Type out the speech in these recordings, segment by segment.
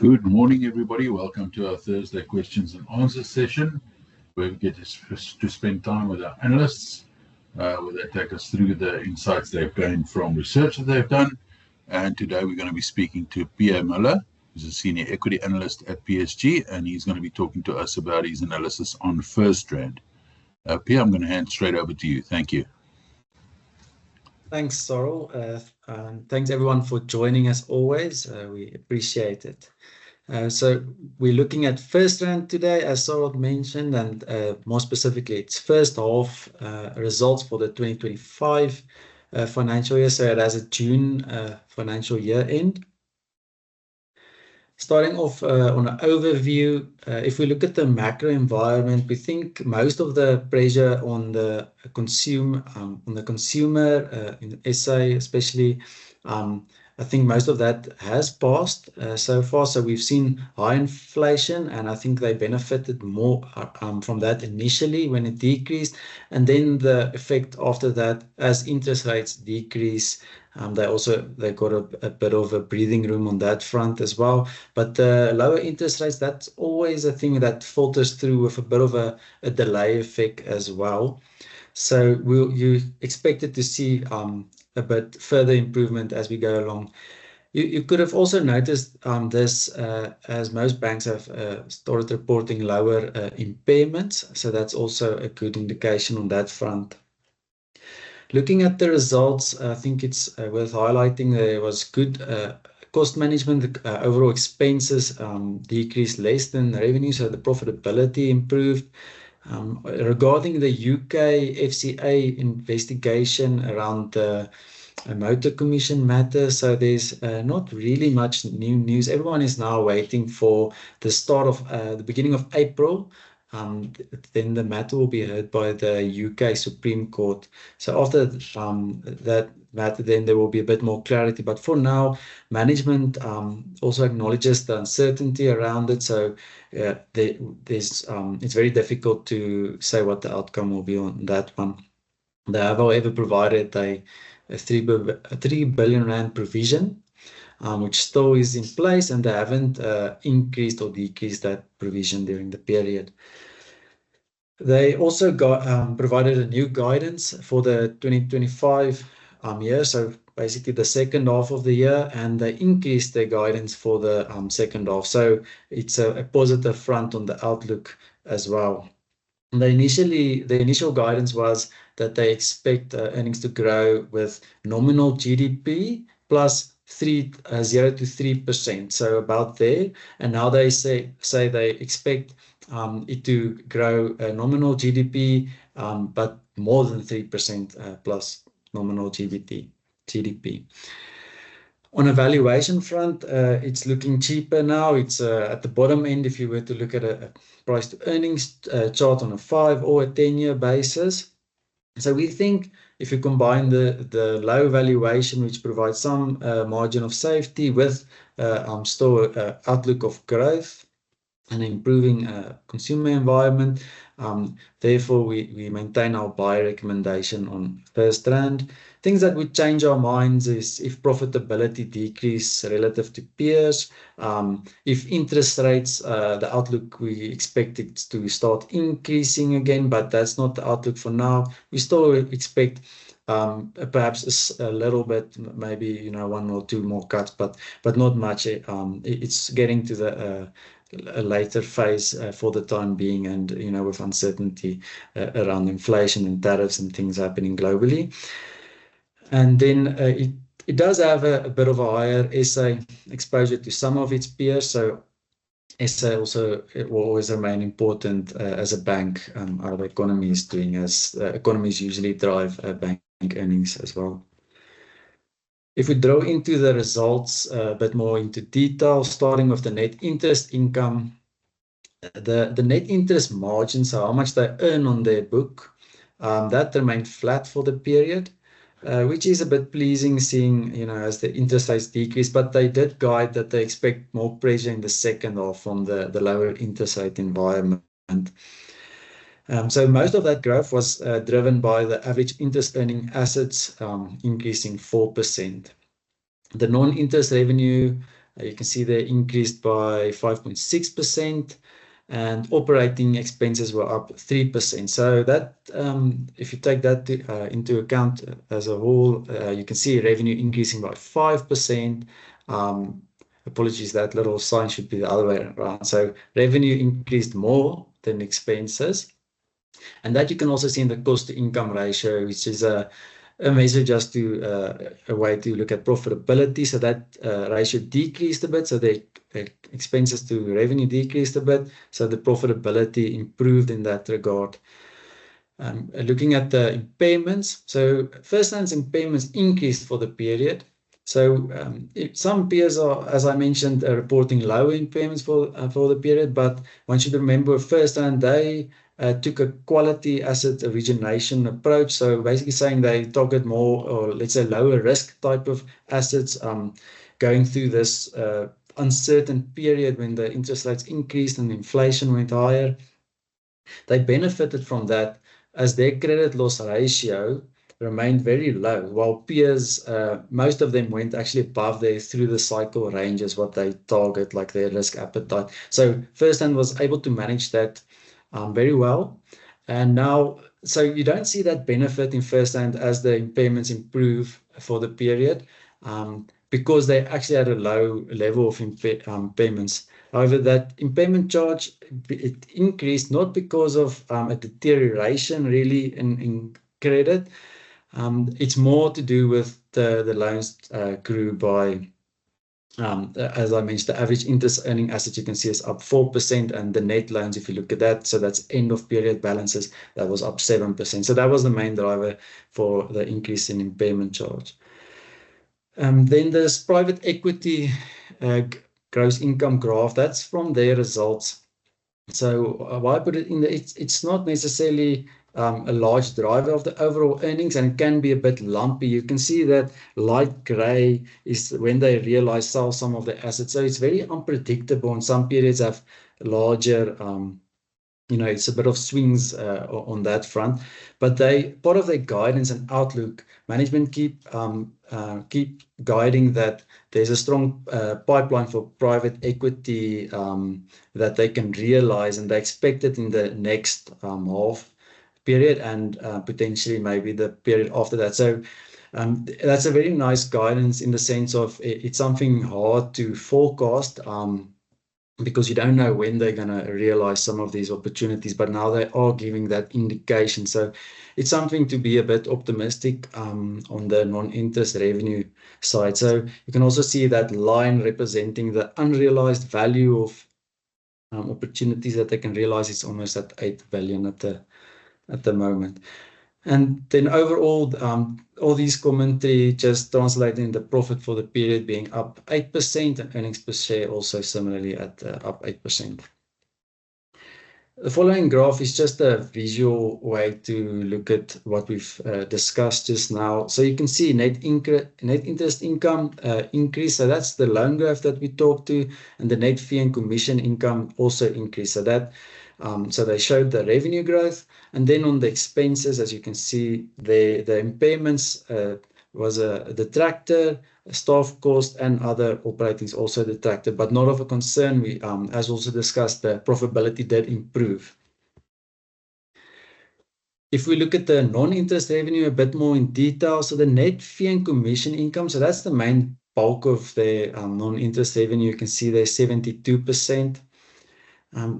Good morning, everybody. Welcome to our Thursday questions and answers session, where we get to spend time with our analysts, where they take us through the insights they've gained from research that they've done. And today we're going to be speaking to Pierre Muller, who's a senior equity analyst at PSG, and he's going to be talking to us about his analysis on FirstRand. Pierre, I'm going to hand straight over to you. Thank you. Thanks, Sorrel. And thanks everyone for joining us always. We appreciate it. So we're looking at FirstRand today, as Sorrel mentioned, and more specifically, it's first half results for the 2025 financial year. So it has a June financial year end. Starting off on an overview, if we look at the macro environment, we think most of the pressure on the consumer in SA especially, I think most of that has passed so far. So we've seen high inflation, and I think they benefited more from that initially when it decreased, and then the effect after that as interest rates decrease. They got a bit of a breathing room on that front as well. But lower interest rates, that's always a thing that filters through with a bit of a delay effect as well. So you expected to see a bit further improvement as we go along. You could have also noticed this as most banks have started reporting lower impairments. So that's also a good indication on that front. Looking at the results, I think it's worth highlighting there was good cost management. Overall expenses decreased less than revenue, so the profitability improved. Regarding the UK FCA investigation around the motor commission matter, so there's not really much new news. Everyone is now waiting for the start of the beginning of April. Then the matter will be heard by the UK Supreme Court. So after that matter, then there will be a bit more clarity. But for now, management also acknowledges the uncertainty around it. So it's very difficult to say what the outcome will be on that one. They have, however, provided a 3 billion rand provision, which still is in place, and they haven't increased or decreased that provision during the period. They also provided a new guidance for the 2025 year, so basically the second half of the year, and they increased their guidance for the second half. So it's a positive front on the outlook as well. The initial guidance was that they expect earnings to grow with nominal GDP plus 0 to 3%, so about there. And now they say they expect it to grow nominal GDP, but more than 3% plus nominal GDP. On a valuation front, it's looking cheaper now. It's at the bottom end if you were to look at a price to earnings chart on a 5 or a 10-year basis. So we think if you combine the low valuation, which provides some margin of safety, with still outlook of growth and improving consumer environment, therefore we maintain our buy recommendation on FirstRand. Things that would change our minds is if profitability decrease relative to peers, if interest rates, the outlook, we expect it to start increasing again, but that's not the outlook for now. We still expect perhaps a little bit, maybe 1 or 2 more cuts, but not much. It's getting to a later phase for the time being, and with uncertainty around inflation and tariffs and things happening globally. And then it does have a bit of a higher SA exposure to some of its peers. So SA also it will always remain important as a bank. Our economy is doing, as economies usually drive bank earnings as well. If we draw into the results a bit more into detail, starting with the net interest income, the net interest margin, so how much they earn on their book, that remained flat for the period, which is a bit pleasing, seeing as the interest rates decrease. But they did guide that they expect more pressure in the second half from the lower interest rate environment. So most of that growth was driven by the average interest earning assets increasing 4%. The non-interest revenue You can see they increased by 5.6%, and operating expenses were up 3%. So that, if you take that into account as a whole, you can see revenue increasing by 5%. Apologies, that little sign should be the other way around. So revenue increased more than expenses. And that you can also see in the cost to income ratio, which is a measure just to a way to look at profitability. So that ratio decreased a bit. So the expenses to revenue decreased a bit. So the profitability improved in that regard. Looking at the impairments, so FirstRand's impairments increased for the period. So some peers are, as I mentioned, reporting lower impairments for the period, but one should remember FirstRand, they took a quality asset origination approach. So basically saying they target more, or let's say lower risk type of assets, going through this uncertain period when the interest rates increased and inflation went higher. They benefited from that as their credit loss ratio remained very low, while peers, most of them went actually above their through the cycle ranges, what they target, like their risk appetite. So FirstRand was able to manage that very well. And now, so you don't see that benefit in FirstRand as the impairments improve for the period, because they actually had a low level of impairments. However, that impairment charge, it increased not because of a deterioration really in credit. It's more to do with the loans grew by, as I mentioned, the average interest earning assets you can see is up 4%, and the net loans, if you look at that, so that's end of period balances, that was up 7%. So that was the main driver for the increase in impairment charge. Then this private equity gross income graph, that's from their results. So why put it in it's not necessarily a large driver of the overall earnings, and it can be a bit lumpy. You can see that light gray is when they realize, sell some of the assets. So it's very unpredictable, and some periods have larger, it's a bit of swings on that front. But part of their guidance and outlook, management keep guiding that there's a strong pipeline for private equity that they can realize, and they expect it in the next half period, and potentially maybe the period after that. So that's a very nice guidance in the sense of it's something hard to forecast, because you don't know when they're going to realize some of these opportunities, but now they are giving that indication. So it's something to be a bit optimistic on the non-interest revenue side. So you can also see that line representing the unrealized value of opportunities that they can realize. It's almost at 8 billion at the moment. And then overall, all these commentary just translating the profit for the period being up 8%, and earnings per share also similarly at up 8%. The following graph is just a visual way to look at what we've discussed just now. So you can see net interest income increase. So that's the loan growth that we talked to, and the net fee and commission income also increased. So that so they showed the revenue growth, and then on the expenses, as you can see, the impairments was a detractor, staff cost and other operatings also detracted, but not of a concern. We, as also discussed, the profitability did improve. If we look at the non-interest revenue a bit more in detail, so the net fee and commission income, so that's the main bulk of the non-interest revenue. You can see there 72%.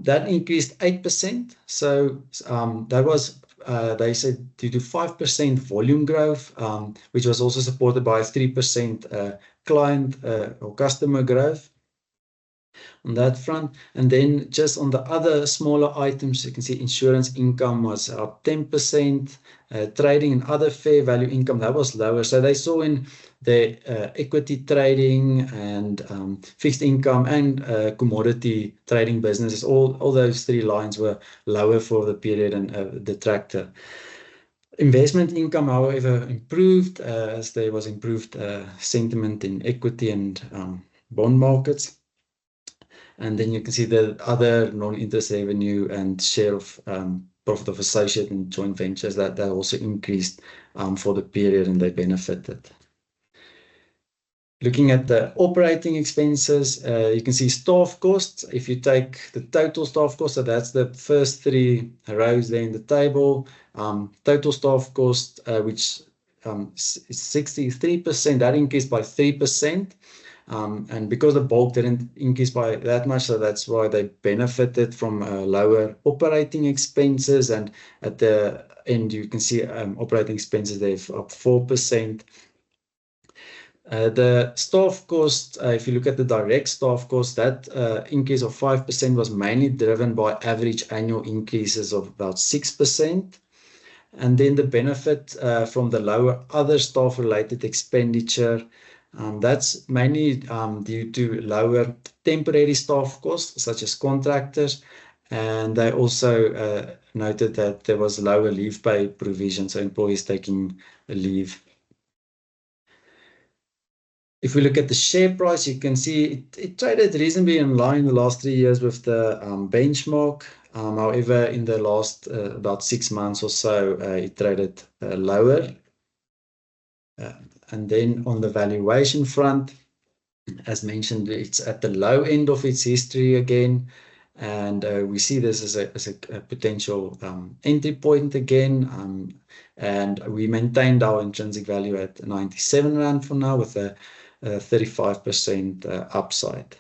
That increased 8%. So that was, they said, due to 5% volume growth, which was also supported by 3% client or customer growth on that front. And then just on the other smaller items, you can see insurance income was up 10%, trading and other fair value income, that was lower. So they saw in the equity trading and fixed income and commodity trading businesses, all those three lines were lower for the period and detractor. Investment income, however, improved as there was improved sentiment in equity and bond markets. And then you can see the other non-interest revenue and share of profit of associate and joint ventures that also increased for the period, and they benefited. Looking at the operating expenses, you can see staff costs. If you take the total staff cost, so that's the first 3 rows there in the table, total staff cost, which is 63%, that increased by 3%. And because the bulk didn't increase by that much, so that's why they benefited from lower operating expenses. And at the end, you can see operating expenses there up 4%. The staff cost, if you look at the direct staff cost, that increase of 5% was mainly driven by average annual increases of about 6%. And then the benefit from the lower other staff-related expenditure, that's mainly due to lower temporary staff costs, such as contractors. And they also noted that there was lower leave pay provision, so employees taking a leave. If we look at the share price, you can see it traded reasonably in line the last 3 years with the benchmark. However, in the last about 6 months or so, it traded lower. And then on the valuation front, as mentioned, it's at the low end of its history again. And we see this as a potential entry point again. And we maintained our intrinsic value at 97 Rand for now, with a 35% upside.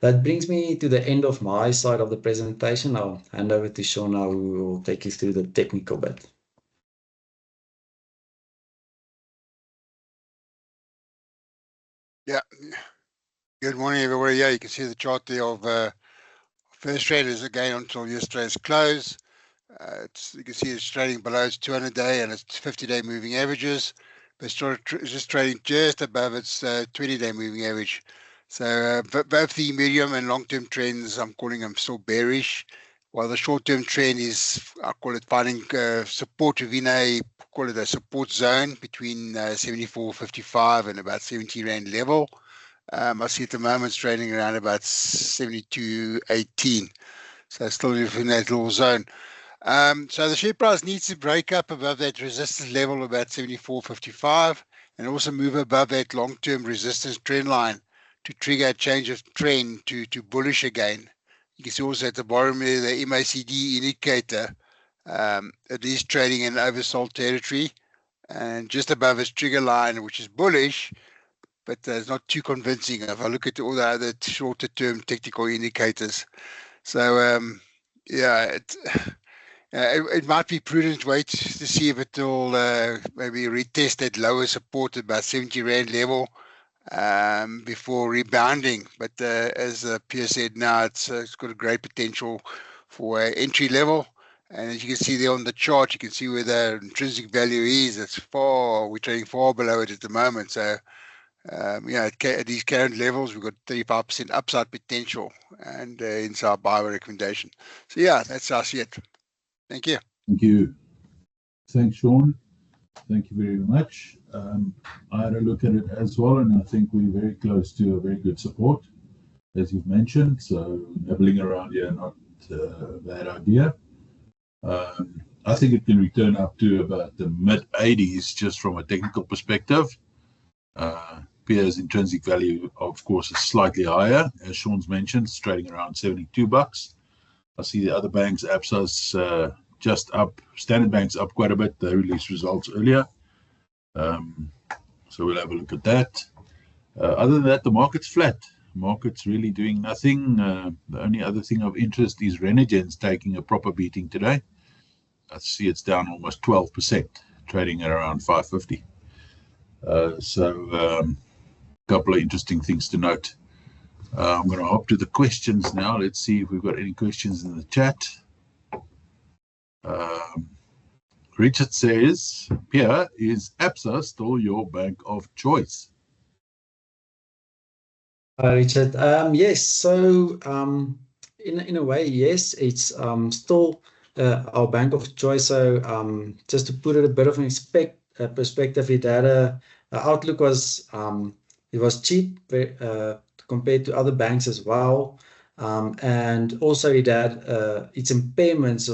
That brings me to the end of my side of the presentation. I'll hand over to Sean now, who will take you through the technical bit. Yeah. Good morning, everybody. Yeah, you can see the chart there of first traders again until yesterday's close. You can see it's trading below its 200-day and its 50-day moving averages. But it's just trading just above its 20-day moving average. So both the medium and long-term trends, I'm calling them still bearish, while the short-term trend is, I call it finding support within a support zone between 74.55 and about 70 Rand level. I see at the moment it's trading around about 72.18. So still within that little zone. So the share price needs to break up above that resistance level about 74.55 and also move above that long-term resistance trend line to trigger a change of trend to bullish again. You can see also at the bottom there the MACD indicator, it is trading in oversold territory and just above its trigger line, which is bullish, but it's not too convincing if I look at all the other shorter term technical indicators. So yeah, it might be prudent to wait to see if it will maybe retest that lower support at about 70 Rand level before rebounding. But as Pierre said, now it's got a great potential for entry level. And as you can see there on the chart, you can see where the intrinsic value is. We're trading far below it at the moment. So at these current levels, we've got 35% upside potential, and hence our buy recommendation. So yeah, that's how I see it. Thank you. Thank you. Thanks, Sean. Thank you very much. I had a look at it as well, and I think we're very close to a very good support, as you've mentioned. So nibbling around here, not a bad idea. I think it can return up to about the mid-80s just from a technical perspective. Pierre's intrinsic value, of course, is slightly higher. As Sean's mentioned, it's trading around $72. I see the other banks, Absa's just up. Standard Bank's up quite a bit. They released results earlier. So we'll have a look at that. Other than that, the market's flat. Market's really doing nothing. The only other thing of interest is Renergen's taking a proper beating today. I see it's down almost 12%, trading at around 550. So a couple of interesting things to note. I'm going to hop to the questions now. Let's see if we've got any questions in the chat. Richard says, Pierre, is Absa still your bank of choice? Richard, yes. So in a way, yes, it's still our bank of choice. So just to put it a bit of an perspective, it had a outlook was it was cheap compared to other banks as well. And also it had its impairments.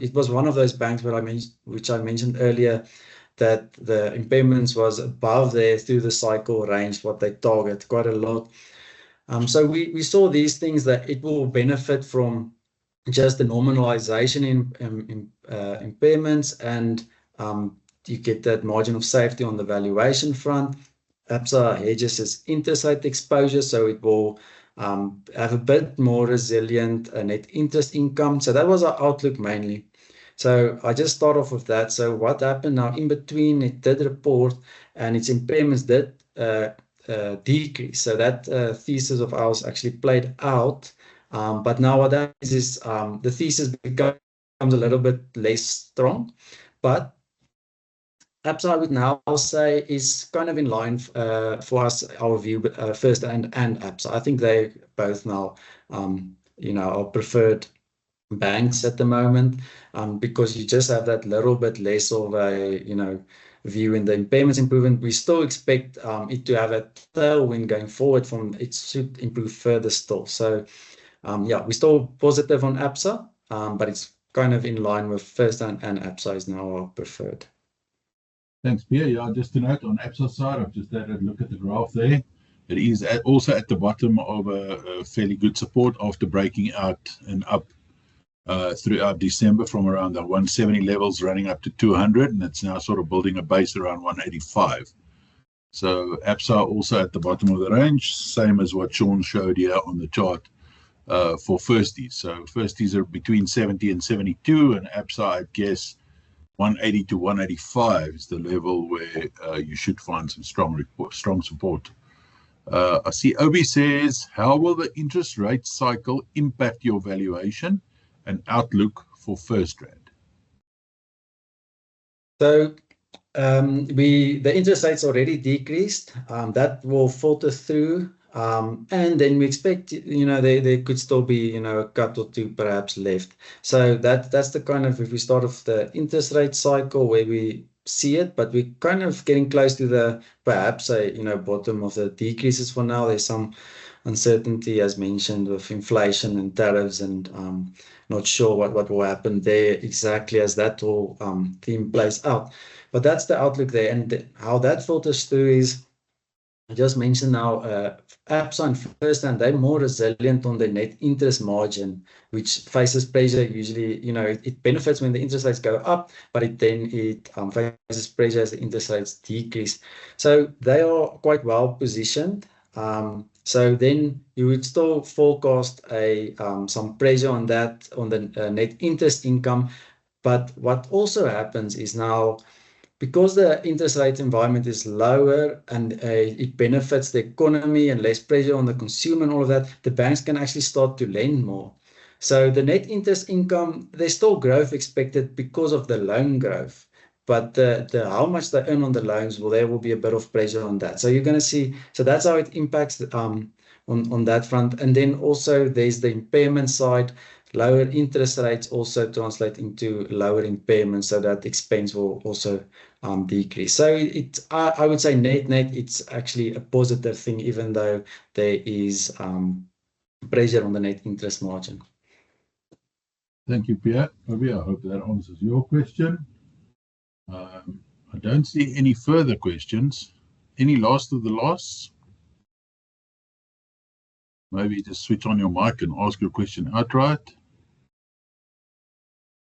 It was one of those banks which I mentioned earlier that the impairments was above their through the cycle range, what they target quite a lot. So we saw these things that it will benefit from just the normalization in impairments, and you get that margin of safety on the valuation front. Absa hedges its interest rate exposure, so it will have a bit more resilient net interest income. So that was our outlook mainly. So I just start off with that. So what happened now in between, it did report and its impairments did decrease. So that thesis of ours actually played out. But now what that is the thesis becomes a little bit less strong. But Absa, I would now say, is kind of in line for us, our view, First and Absa. I think they both now, are preferred banks at the moment, because you just have that little bit less of a, view in the impairments improvement. We still expect it to have a tailwind going forward it should improve further still. So, we're still positive on Absa, but it's kind of in line with First and Absa is now our preferred. Thanks, Pierre. Yeah, just to note on Absa side, I've just had a look at the graph there. It is also at the bottom of a fairly good support after breaking out and up throughout December from around the 170 levels running up to 200, and it's now sort of building a base around 185. So Absa also at the bottom of the range, same as what Sean showed here on the chart for Firsties. So Firsties are between 70 and 72, and Absa, I guess, 180 to 185 is the level where you should find some strong support. I see Obi says, how will the interest rate cycle impact your valuation and outlook for FirstRand? So the interest rates already decreased. That will filter through. And then we expect, there could still be, a cut or two perhaps left. So that's the kind of, if we start off the interest rate cycle where we see it, but we're kind of getting close to perhaps bottom of the decreases for now. There's some uncertainty, as mentioned, with inflation and tariffs, and not sure what will happen there exactly as that whole theme plays out. But that's the outlook there. And how that filters through is, I just mentioned now, Absa and FirstRand, they're more resilient on the net interest margin, which faces pressure usually. It benefits when the interest rates go up, but it faces pressure as the interest rates decrease. So they are quite well positioned. So then you would still forecast some pressure on that, on the net interest income. But what also happens is now, because the interest rate environment is lower and it benefits the economy and less pressure on the consumer and all of that, the banks can actually start to lend more. So the net interest income, there's still growth expected because of the loan growth. But how much they earn on the loans, there will be a bit of pressure on that. So you're going to see, so that's how it impacts on that front. And then also there's the impairment side. Lower interest rates also translate into lower impairments, so that expense will also decrease. So I would say net, it's actually a positive thing, even though there is pressure on the net interest margin. Thank you, Pierre. Obi, I hope that answers your question. I don't see any further questions. Any last of the lasts? Maybe just switch on your mic and ask your question outright.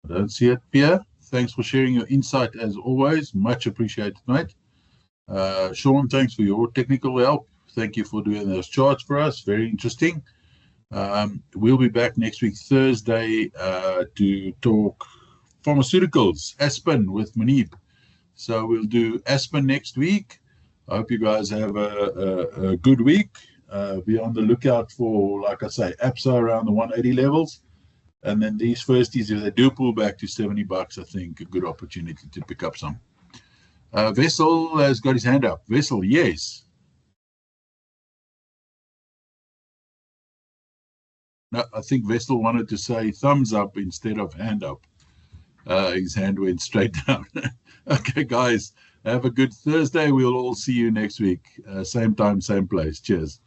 I don't see it, Pierre. Thanks for sharing your insight as always. Much appreciated, mate. Sean, thanks for your technical help. Thank you for doing those charts for us. Very interesting. We'll be back next week, Thursday, to talk pharmaceuticals, Aspen with Manib. So we'll do Aspen next week. I hope you guys have a good week. Be on the lookout for, like I say, Absa around the 180 levels. And then these Firsties, if they do pull back to $70, I think a good opportunity to pick up some. Vessel has got his hand up. Vessel, yes. No, I think Vessel wanted to say thumbs up instead of hand up. His hand went straight down. Okay, guys, have a good Thursday. We'll all see you next week. Same time, same place. Cheers.